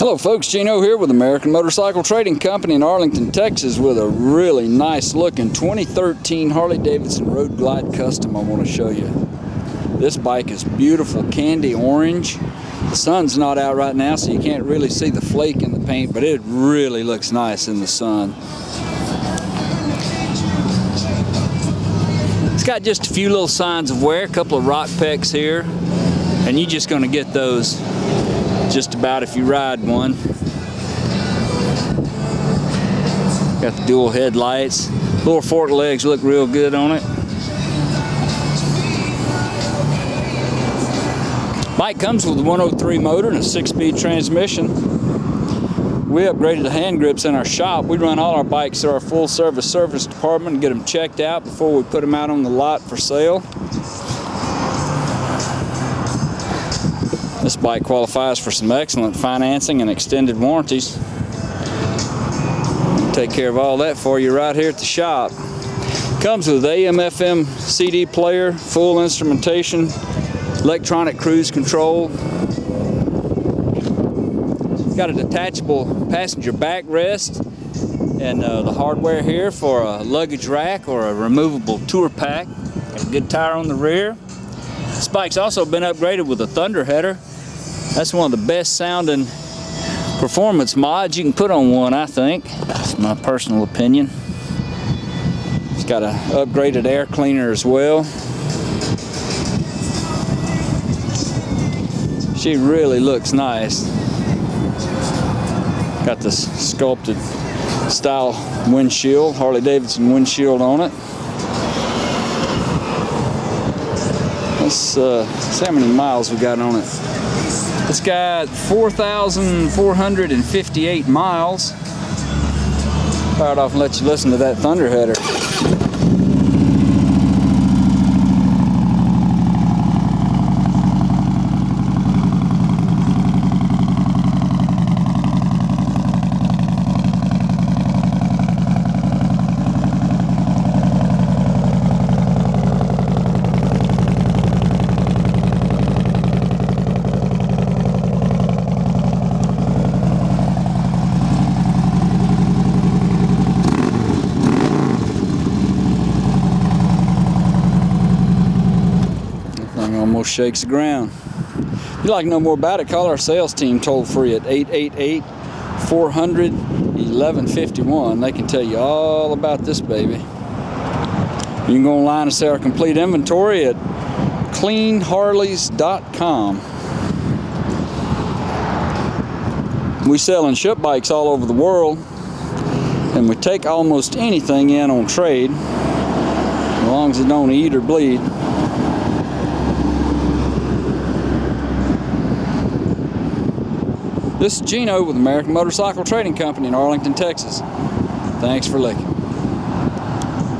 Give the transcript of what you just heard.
Hello folks, Gino here with American Motorcycle Trading Company in Arlington, Texas with a really nice looking 2013 Harley Davidson Road Glide Custom I want to show you. This bike is beautiful candy orange. The sun's not out right now so you can't really see the flake in the paint, but it really looks nice in the sun. It's got just a few little signs of wear, a couple of rock pecks here, and you're just going to get those just about if you ride one. Got the dual headlights. Lower fork legs look real good on it. Bike comes with a 103 motor and a 6-speed transmission. We upgraded the hand grips in our shop. We run all our bikes through our full service department and get them checked out before we put them out on the lot for sale. This bike qualifies for some excellent financing and extended warranties. We'll take care of all that for you right here at the shop. Comes with AM/FM CD player, full instrumentation, electronic cruise control. Got a detachable passenger backrest and the hardware here for a luggage rack or a removable tour pack. Got a good tire on the rear. This bike's also been upgraded with a thunder header. That's one of the best sounding performance mods you can put on one, I think. That's my personal opinion. It's got an upgraded air cleaner as well. She really looks nice. Got this sculpted style windshield, Harley Davidson windshield on it. Let's see how many miles we got on it. It's got 4,458 miles. Fire it off and let you listen to that thunder header. Almost shakes the ground. If you'd like to know more about it, call our sales team toll free at 888-400-1151. They can tell you all about this baby. You can go online and see our complete inventory at cleanharleys.com. We sell and ship bikes all over the world, and we take almost anything in on trade, as long as it don't eat or bleed. This is Gino with American Motorcycle Trading Company in Arlington, Texas. Thanks for looking.